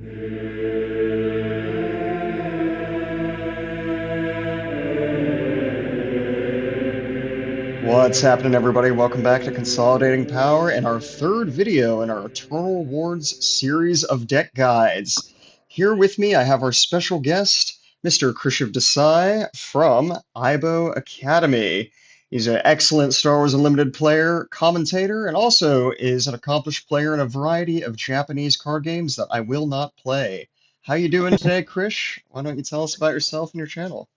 What's happening, everybody? Welcome back to Consolidating Power and our third video in our Eternal Rewards series of deck guides. Here with me, I have our special guest, Mr. Krishiv from AIBO Academy. He's an excellent Star Wars Unlimited player, commentator, and also is an accomplished player in a variety of Japanese card games that I will not play. How you doing today, Krish? Why don't you tell us about yourself and your channel?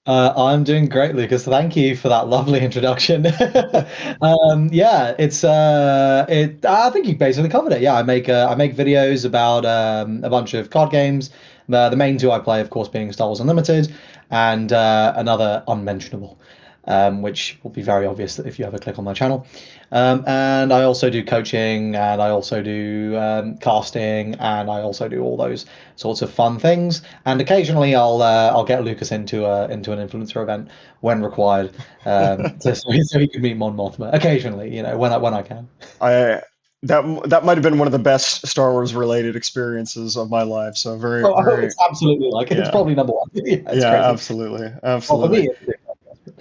I'm doing great, Lucas. Thank you for that lovely introduction. Yeah, I think you basically covered it. Yeah, I make videos about a bunch of card games. The main two I play, of course, being Star Wars Unlimited and another unmentionable, which will be very obvious if you ever click on my channel. And I also do coaching, and I also do casting, and I also do all those sorts of fun things. And occasionally, I'll get Lucas into an influencer event when required, so he can meet Mon Mothma occasionally, when I can. I that might have been one of the best Star Wars related experiences of my life. So very, Oh, very it's absolutely it's yeah, probably number one. Yeah, it's yeah, crazy. absolutely, Well, for absolutely. me,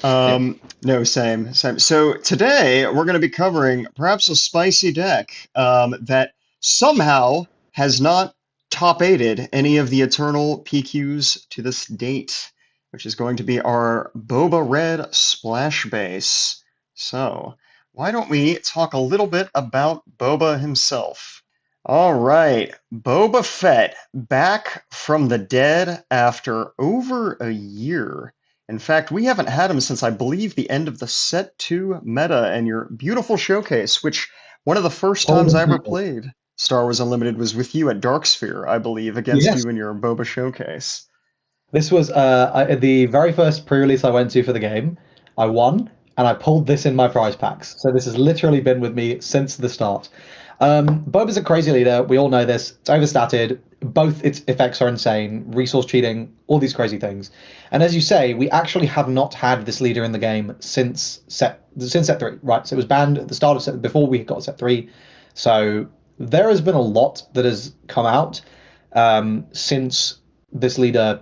yeah. No, same. So today we're going to be covering perhaps a spicy deck that somehow has not top eighted any of the Eternal PQs to this date, which is going to be our Boba Red Splash Base. So why don't we talk a little bit about Boba himself? All right, Boba Fett back from the dead after over a year. In fact, we haven't had him since I believe the end of the Set 2 meta and your beautiful showcase, which one of the first Oh, times I ever played Star Wars Unlimited was with you at Darksphere, I believe, against yes. you in your Boba showcase. This was the very first pre-release I went to for the game. I won, and I pulled this in my prize packs. So this has literally been with me since the start. Boba's a crazy leader. We all know this. It's overstated. Both its effects are insane. Resource cheating, all these crazy things. And as you say, we actually have not had this leader in the game since set three. Right. So it was banned at the start of set before we got set three. So there has been a lot that has come out since this leader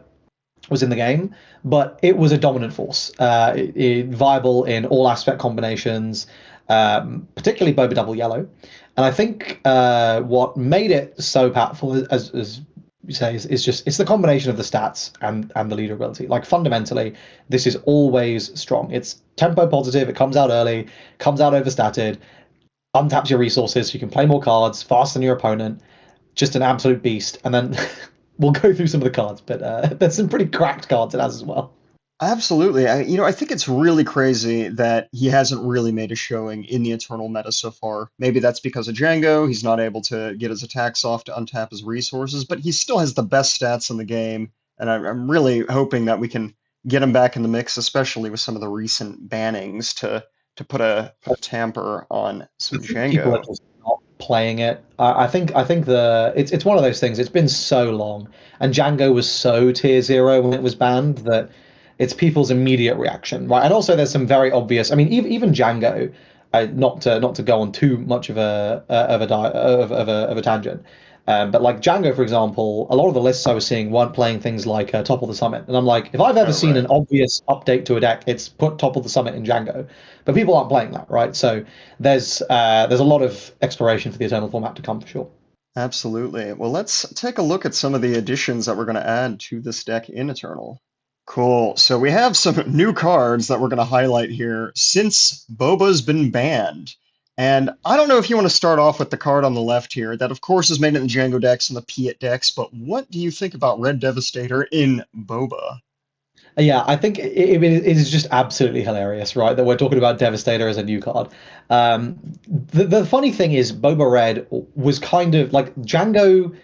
was in the game, but it was a dominant force, viable in all aspect combinations, particularly Boba Double Yellow. And I think what made it so powerful, as you say, is just it's the combination of the stats and the leader ability. Like fundamentally, this is always strong. It's tempo positive. It comes out early, comes out overstated, untaps your resources, so you can play more cards faster than your opponent. Just an absolute beast. And then we'll go through some of the cards, but there's some pretty cracked cards it has as well. Absolutely. I think it's really crazy that he hasn't really made a showing in the Eternal meta so far. Maybe that's because of Django. He's not able to get his attacks off to untap his resources, but he still has the best stats in the game, and I'm really hoping that we can get him back in the mix, especially with some of the recent bannings to put a tamper on I some think people are Django. just not playing it. I think it's one of those things. It's been so long, and Django was so tier zero when it was banned that it's people's immediate reaction, right? And also, there's some very obvious. I mean, even Django, not to go on too much of a tangent, but like Django, for example, a lot of the lists I was seeing weren't playing things like Top of the Summit, and I'm like, if I've ever Oh, seen right. an obvious update to a deck, it's put Top of the Summit in Django, but people aren't playing that, right? So there's a lot of exploration for the Eternal format to come for sure. Absolutely. Well, let's take a look at some of the additions that we're going to add to this deck in Eternal. Cool. So we have some new cards that we're going to highlight here since Boba's been banned. And I don't know if you want to start off with the card on the left here, that of course is made in the Django decks and the Piet decks, but what do you think about Red Devastator in Boba? Yeah, I think it is just absolutely hilarious, right? That we're talking about Devastator as a new card. Um, the funny thing is, Boba Red was kind of like Django.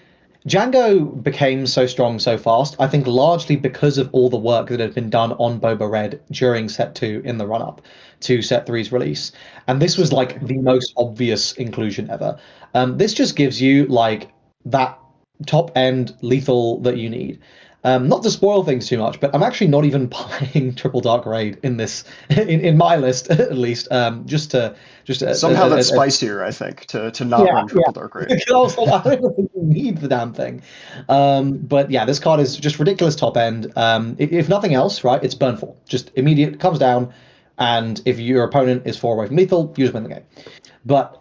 Django became so strong so fast, I think largely because of all the work that had been done on Boba Red during Set 2 in the run up to Set three's release. And this was like Absolutely. the most obvious inclusion ever. This just gives you like that top end lethal that you need. Not to spoil things too much, but I'm actually not even playing Triple Dark Raid in this in my list at least. Just Somehow that's spicier, I think, to not yeah, run yeah. Triple Dark Raid. Because I was like, I don't even think you need the damn thing. But yeah, this card is just ridiculous top end. If nothing else, right, it's burn 4. Just immediate, comes down, and if your opponent is 4 away from lethal, you just win the game. But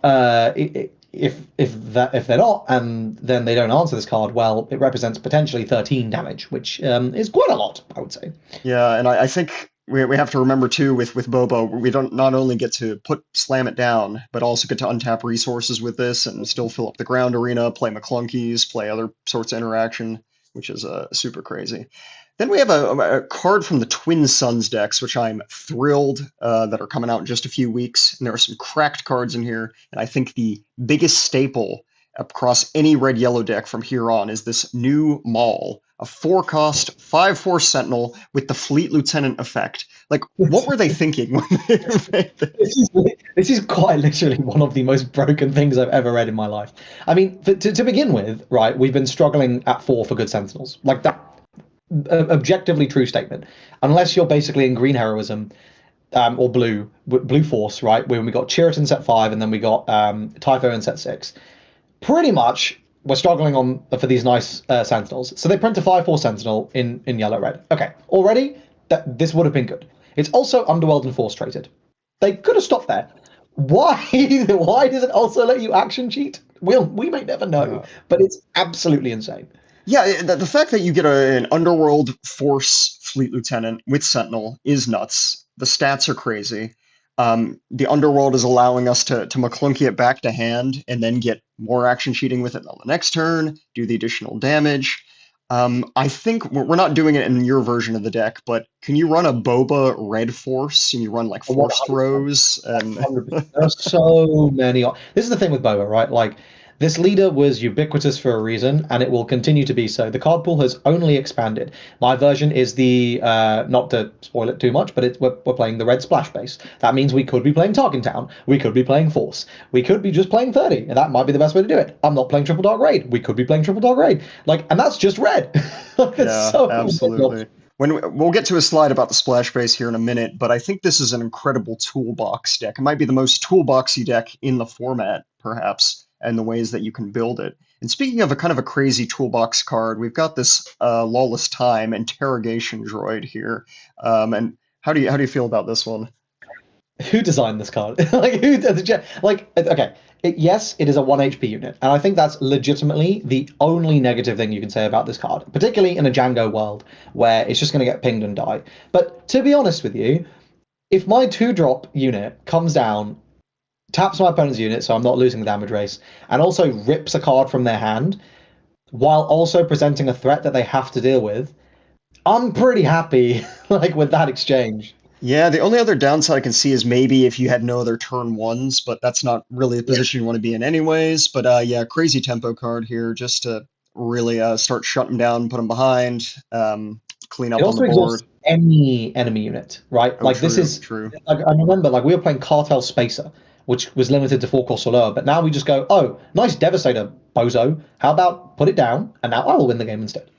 if they're not, and then they don't answer this card, well, it represents potentially 13 damage, which is quite a lot, I would say. Yeah, and I think we have to remember too with Boba, we don't not only get to slam it down, but also get to untap resources with this and still fill up the ground arena, play McClunkies, play other sorts of interaction, which is super crazy. Then we have a card from the Twin Suns decks, which I'm thrilled that are coming out in just a few weeks. And there are some cracked cards in here, and I think the biggest staple across any red-yellow deck from here on is this new Maul, a 4-cost, 5/4 Sentinel with the Fleet Lieutenant effect. Like, what were they thinking when they made this? This is quite literally one of the most broken things I've ever read in my life. I mean, to begin with, right, we've been struggling at 4 for good Sentinels. Like that, objectively true statement. Unless you're basically in green heroism, or blue force, right? When we got Chiriton set 5, and then we got Typho in set 6. Pretty much, we're struggling on for these nice Sentinels. So they print a 5/4 Sentinel in yellow red. Okay, already this would have been good. It's also Underworld and Force traded. They could have stopped there. Why? Why does it also let you action cheat? We may never know, Uh, but it's absolutely insane. yeah, the fact that you get an Underworld Force Fleet Lieutenant with Sentinel is nuts. The stats are crazy. The Underworld is allowing us to McClunky it back to hand and then get more action cheating with it on the next turn, do the additional damage. I think we're not doing it in your version of the deck, but can you run a Boba Red Force and you run like Force 100%. Throws and 100%. There are so many. This is the thing with Boba, right? Like, this leader was ubiquitous for a reason, and it will continue to be so. The card pool has only expanded. My version is the, not to spoil it too much, but we're playing the red splash base. That means we could be playing Tarkin Town. We could be playing Force. We could be just playing 30, and that might be the best way to do it. I'm not playing Triple Dark Raid. We could be playing Triple Dark Raid. Like, and that's just red. It's yeah, so ridiculous. absolutely. We'll get to a slide about the splash base here in a minute, but I think this is an incredible toolbox deck. It might be the most toolboxy deck in the format, perhaps, and the ways that you can build it. And speaking of a kind of a crazy toolbox card, we've got this Lawless Time interrogation droid here. And how do you feel about this one? Who designed this card? Like, like, okay, yes, it is a 1 HP unit, and I think that's legitimately the only negative thing you can say about this card, particularly in a Django world where it's just going to get pinged and die. But to be honest with you, if my 2-drop unit comes down, taps my opponent's unit, so I'm not losing the damage race, and also rips a card from their hand while also presenting a threat that they have to deal with, I'm pretty happy like with that exchange. Yeah, the only other downside I can see is maybe if you had no other turn ones, but that's not really a Yeah. position you want to be in anyways. But yeah, crazy tempo card here just to really start shutting down, put them behind, clean It up on the also exhausts board. any enemy unit, right? Oh, Like this true, is, true. like I remember, like we were playing Cartel Spacer, which was limited to 4 costs or lower, but now we just go, oh, nice Devastator, bozo. How about put it down, and now I will win the game instead.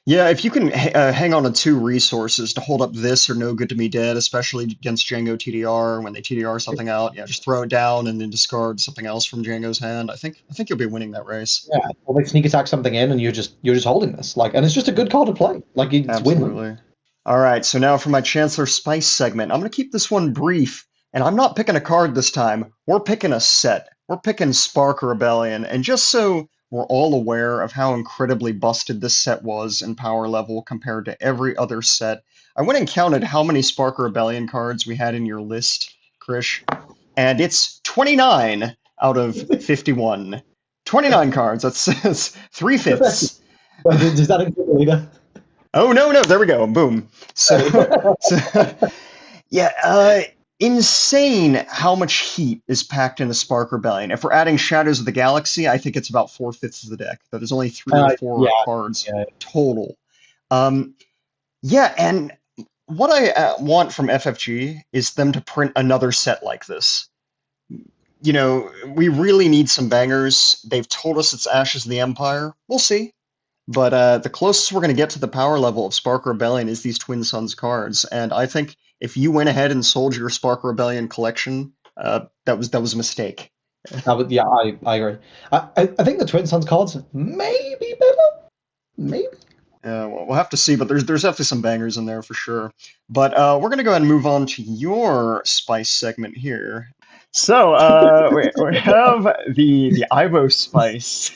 Yeah, if you can hang on to 2 resources to hold up this or No Good to Me Dead, especially against Django TDR when they TDR something out, yeah, just throw it down and then discard something else from Django's hand. I think you'll be winning that race. Yeah, or they sneak attack something in, and you're just holding this, like, and it's just a good card to play. Like it's win-win. Absolutely. All right, so now for my Chancellor Spice segment. I'm going to keep this one brief, and I'm not picking a card this time. We're picking a set. We're picking Spark Rebellion, and just so we're all aware of how incredibly busted this set was in power level compared to every other set, I went and counted how many Spark Rebellion cards we had in your list, Krish, and it's 29 out of 51. 29 cards. That's 3/5. But does that include the leader? Oh no, no, there we go. Boom. So, so yeah, insane how much heat is packed in a Spark Rebellion. If we're adding Shadows of the Galaxy, I think it's about 4/5 of the deck. That is only three or Yeah, four cards yeah. total. Um, yeah, and what I want from FFG is them to print another set like this. You know, we really need some bangers. They've told us it's Ashes of the Empire. We'll see. But the closest we're going to get to the power level of Spark Rebellion is these Twin Suns cards, and I think if you went ahead and sold your Spark Rebellion collection, that was a mistake. Yeah, I agree. I think the Twin Suns cards may be better. Maybe. Well, we'll have to see, but there's definitely some bangers in there for sure. But we're gonna go ahead and move on to your spice segment here. So we have the AIBO spice.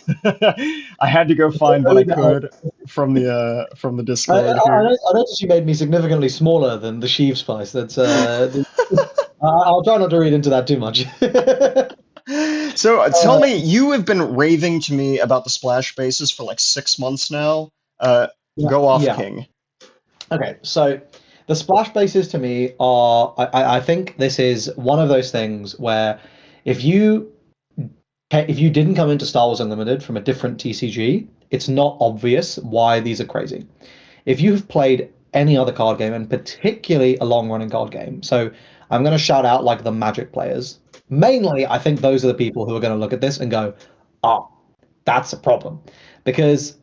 I had to go find what I could from the Discord here. I noticed you made me significantly smaller than the Sheev spice. I'll try not to read into that too much. So tell Uh, me, you have been raving to me about the splash bases for like 6 months now. Uh, yeah, Go off, yeah. King. Okay, so the splash bases to me are, I think this is one of those things where if you if you didn't come into Star Wars Unlimited from a different TCG, it's not obvious why these are crazy. If you've played any other card game, and particularly a long running card game, so I'm going to shout out like the Magic players. Mainly, I think those are the people who are going to look at this and go, oh, that's a problem. Because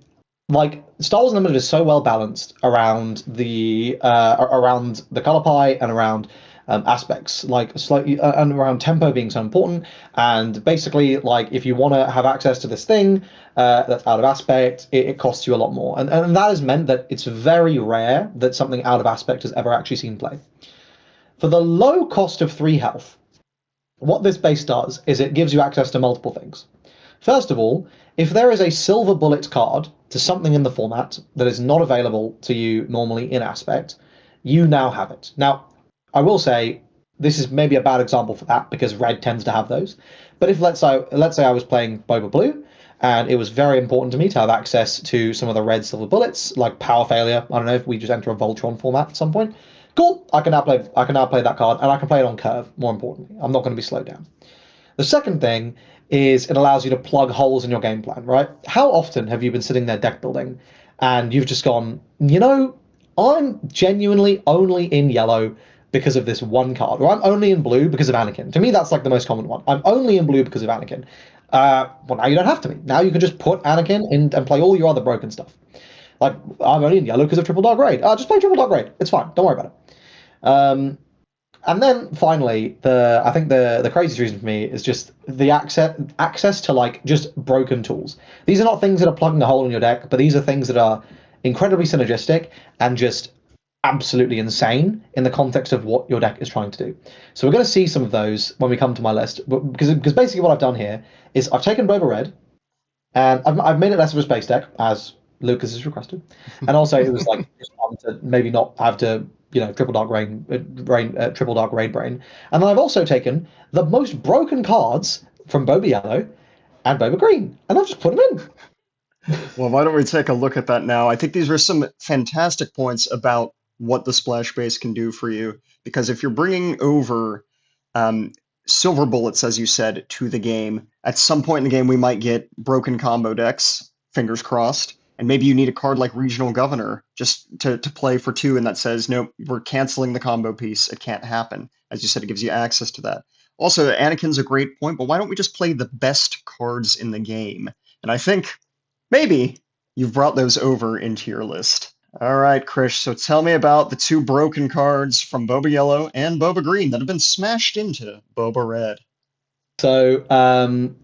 like Star Wars Unlimited is so well balanced around the color pie and around aspects like slightly and around tempo being so important, and basically like if you want to have access to this thing that's out of aspect, it costs you a lot more, and that has meant that it's very rare that something out of aspect has ever actually seen play. For the low cost of 3 health, what this base does is it gives you access to multiple things. First of all, if there is a silver bullet card to something in the format that is not available to you normally in aspect, you now have it. Now, I will say this is maybe a bad example for that because red tends to have those. But if let's say I was playing Boba Blue and it was very important to me to have access to some of the red silver bullets, like Power Failure. I don't know if we just enter a Voltron format at some point. Cool. I can now play that card and I can play it on curve, more importantly. I'm not going to be slowed down. The second thing is it allows you to plug holes in your game plan, right? How often have you been sitting there deck building and you've just gone, I'm genuinely only in yellow because of this one card, or I'm only in blue because of Anakin. To me, that's like the most common one. I'm only in blue because of Anakin. Well, now you don't have to be. Now you can just put Anakin in and play all your other broken stuff. Like, I'm only in yellow because of Triple Dark Raid. Just play Triple Dark Raid. It's fine. Don't worry about it. And then finally, I think the craziest reason for me is just the access to like just broken tools. These are not things that are plugging a hole in your deck, but these are things that are incredibly synergistic and just absolutely insane in the context of what your deck is trying to do. So we're going to see some of those when we come to my list, because basically what I've done here is I've taken Boba Red and I've made it less of a space deck as Lucas has requested, and also it was like just fun to maybe not have to triple dark raid brain. And then I've also taken the most broken cards from Boba Yellow and Boba Green, and I've just put them in. Well, why don't we take a look at that now? I think these are some fantastic points about what the splash base can do for you. Because if you're bringing over um, silver bullets, as you said, to the game, at some point in the game we might get broken combo decks. Fingers crossed. And maybe you need a card like Regional Governor just to play for two, and that says, nope, we're canceling the combo piece. It can't happen. As you said, it gives you access to that. Also, Anakin's a great point, but why don't we just play the best cards in the game? And I think maybe you've brought those over into your list. All right, Krish, so tell me about the two broken cards from Boba Yellow and Boba Green that have been smashed into Boba Red. So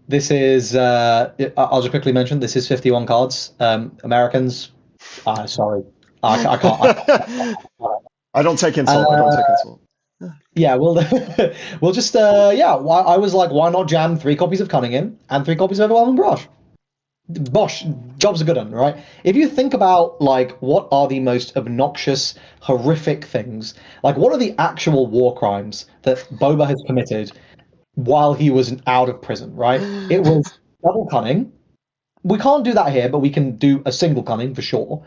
this is I'll just quickly mention this is 51 cards. Americans, sorry, I can't. I don't take insult. I don't Uh, take insult. yeah, we'll just yeah. I was like, why not jam 3 copies of Cunning in and 3 copies of Overwhelming Brush? Bosh, job's a good one, right? If you think about like what are the most obnoxious, horrific things, like what are the actual war crimes that Boba has committed while he was out of prison, right? It was double cunning. We can't do that here, but we can do a single cunning for sure.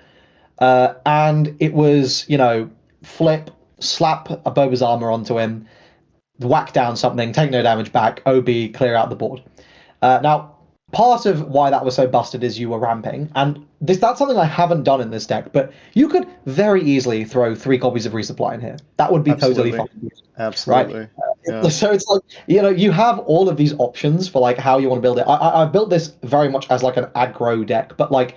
And it was, flip, slap a Boba's armor onto him, whack down something, take no damage back, OB, clear out the board. Now, part of why that was so busted is you were ramping, and that's something I haven't done in this deck, but you could very easily throw 3 copies of resupply in here. That would be totally Absolutely. fine, right? Absolutely. Yeah. So it's like, you have all of these options for like how you want to build it. I built this very much as like an aggro deck, but like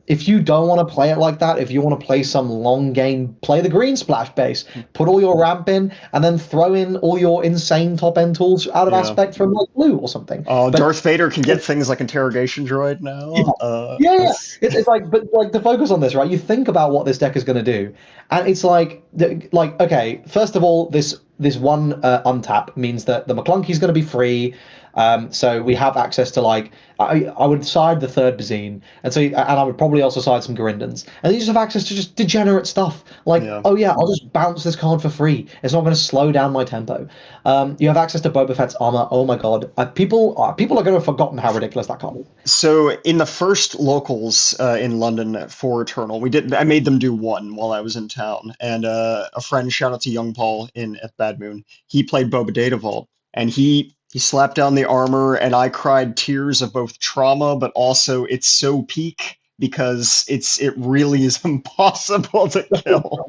if you don't want to play it like that, if you want to play some long game, play the green splash base, put all your ramp in, and then throw in all your insane top end tools out of Yeah. aspect from like blue or something. Oh, But Darth Vader can get things like interrogation droid yeah, now. yeah. It's like, but like to focus on this, right? You think about what this deck is going to do, and it's like okay, first of all, this one untap means that the McClunky is going to be free. So we have access to like I would side the third Bazine, and I would probably also side some Garindans, and you just have access to just degenerate stuff. Like Yeah. oh yeah, I'll just bounce this card for free. It's not going to slow down my tempo. You have access to Boba Fett's armor. Oh my god, people are going to have forgotten how ridiculous that card is. So in the first locals in London for Eternal, I made them do one while I was in town, and a friend, shout out to Young Paul in at Bad Moon, he played Boba Data Vault, and he slapped down the armor, and I cried tears of both trauma, but also it's so peak because it really is impossible to kill.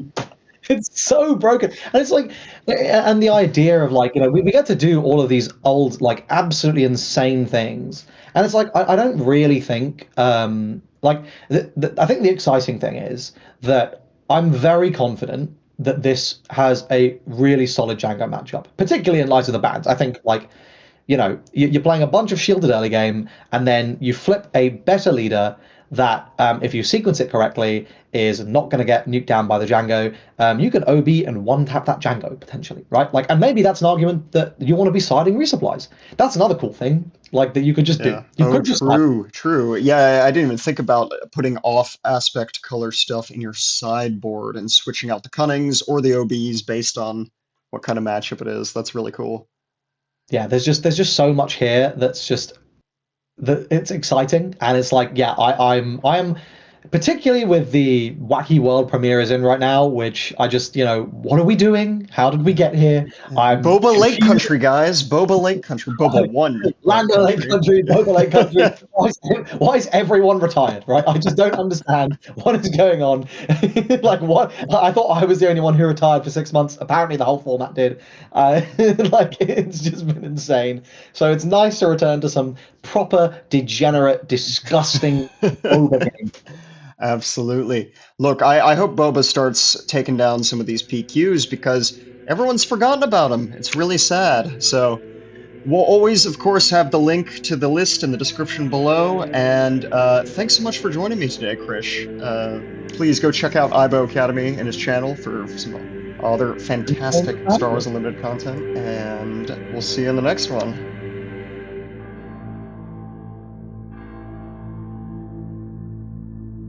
It's so broken, and it's like, and the idea of like, we get to do all of these old, like, absolutely insane things, and it's like, I don't really think, like, I think the exciting thing is that I'm very confident that this has a really solid Django matchup, particularly in light of the bans. I think, like, you're playing a bunch of shielded early game, and then you flip a better leader that, if you sequence it correctly, is not going to get nuked down by the Django. You can OB and one tap that Django potentially, right? Like, and maybe that's an argument that you want to be siding resupplies. That's another cool thing, like that you could just do. Yeah. You Oh, could just side. true, true. Yeah, I didn't even think about putting off aspect color stuff in your sideboard and switching out the Cunnings or the OBs based on what kind of matchup it is. That's really cool. Yeah, there's just so much here that's just that it's exciting, and it's like, yeah, I am particularly with the wacky world premiere is in right now, which I just, what are we doing? How did we get here? I'm Boba Lake confused. Country, guys. Boba Lake Country. Boba One Lake Lando Lake Country. Country, Boba Lake Country. Why is everyone retired? Right? I just don't understand what is going on. Like what? I thought I was the only one who retired for 6 months. Apparently, the whole format did. Like it's just been insane. So it's nice to return to some proper degenerate, disgusting Boba game. Absolutely. Look, I hope Boba starts taking down some of these PQs because everyone's forgotten about him. It's really sad. So we'll always, of course, have the link to the list in the description below. And thanks so much for joining me today, Krish. Please go check out AIBO Academy and his channel for some other fantastic Star Wars Unlimited content. And we'll see you in the next one.